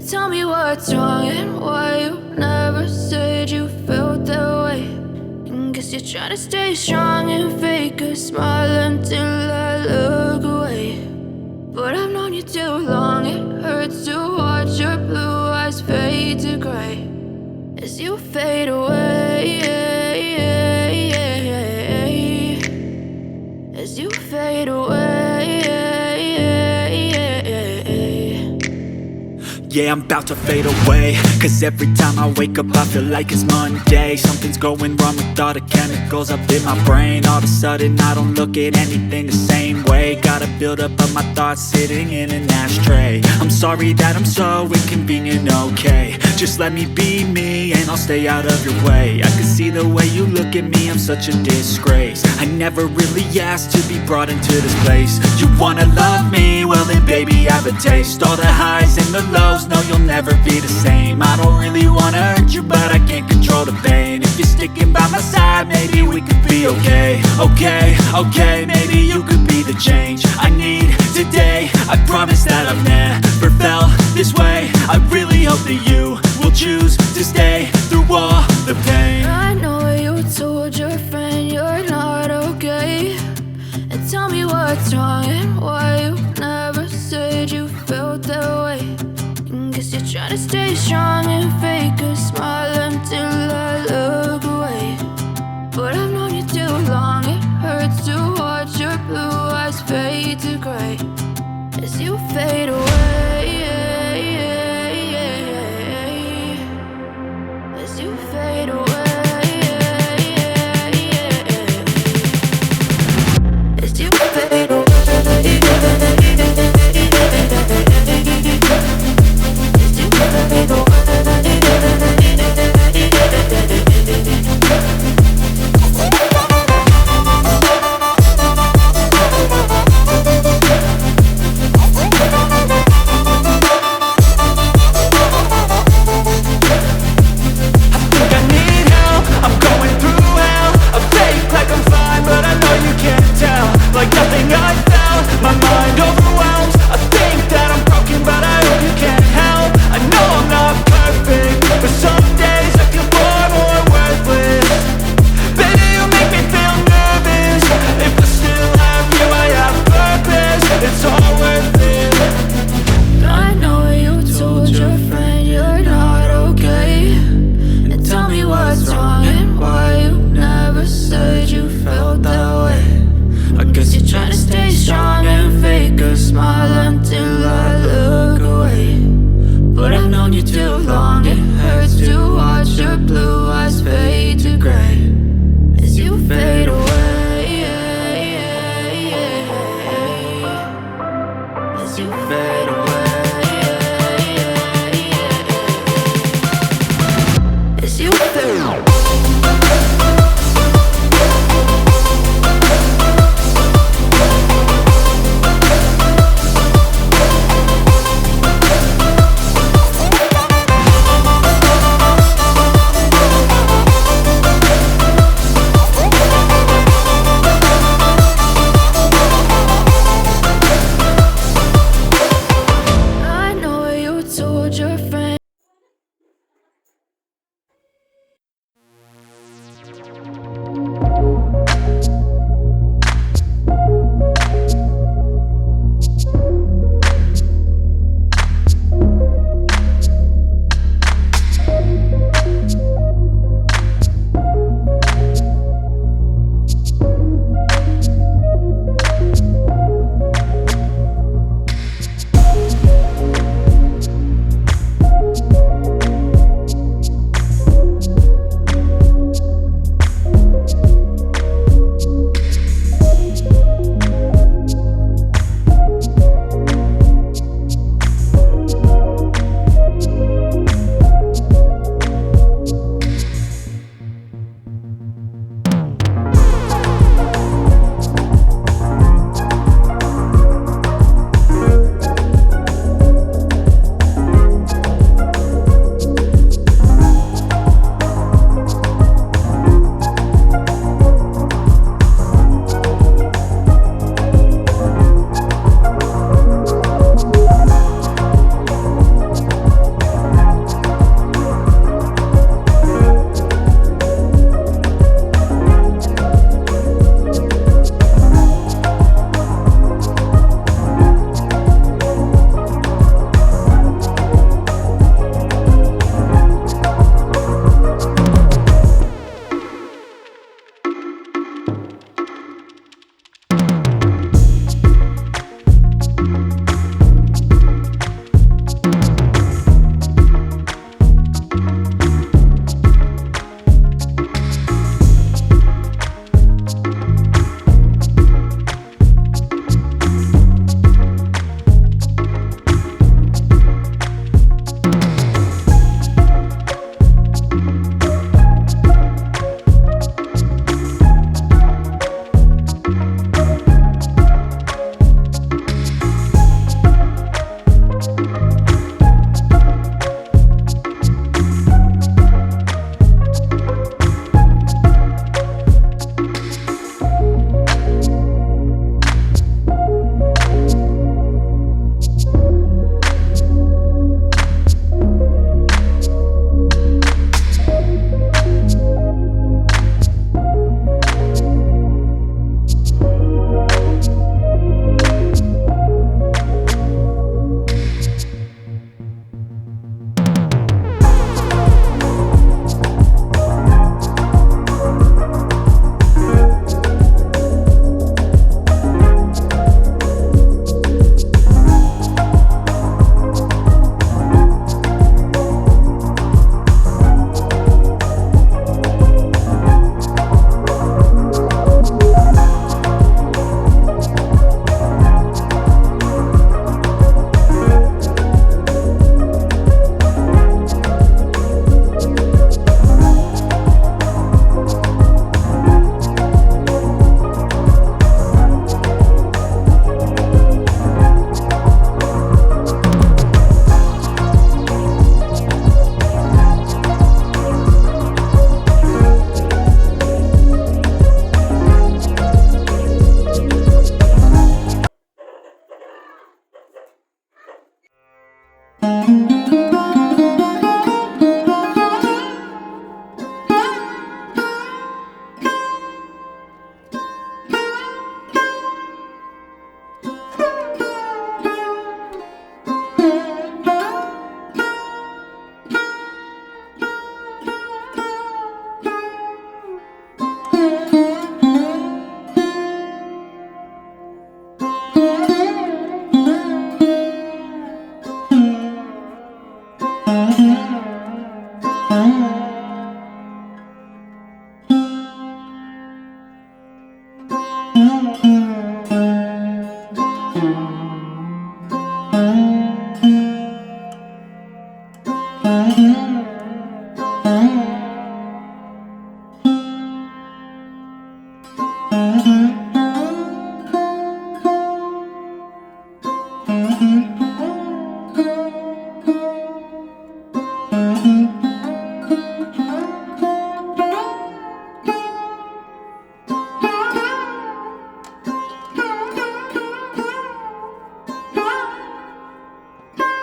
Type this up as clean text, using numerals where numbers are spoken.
Tell me what's wrong and why you never said you felt that way. And guess you're trying to stay strong and fake a smile until I look away. But I've known you too long, it hurts to watch your blue eyes fade to gray as you fade away, as you fade away. Yeah, I'm about to fade away, cause every time I wake up I feel like it's Monday. Something's going wrong with all the chemicals up in my brain. All of a sudden I don't look at anything the same way. Gotta build up of my thoughts sitting in an ashtray. I'm sorry that I'm so inconvenient, okay. Just let me be me and I'll stay out of your way. I can see the way you look at me, I'm such a disgrace. I never really asked to be brought into this place. You wanna love me? Well then baby I have a taste. All the highs and the lows, no you'll never be the same. I don't really wanna hurt you but I can't control the pain. If you're sticking by my side maybe we could be okay. Okay, maybe you could be the change I need today. I promise that I've never felt this way. I really hope that you will choose to stay through all the pain. I know you told your friend you're not okay. And tell me what's wrong and why you never said you felt that way. And guess you're trying to stay strong and fake a smile until I look away. But I've known you too long, it hurts to watch your blue eyes fade to gray as you fade away, as you fade away, as you fade away.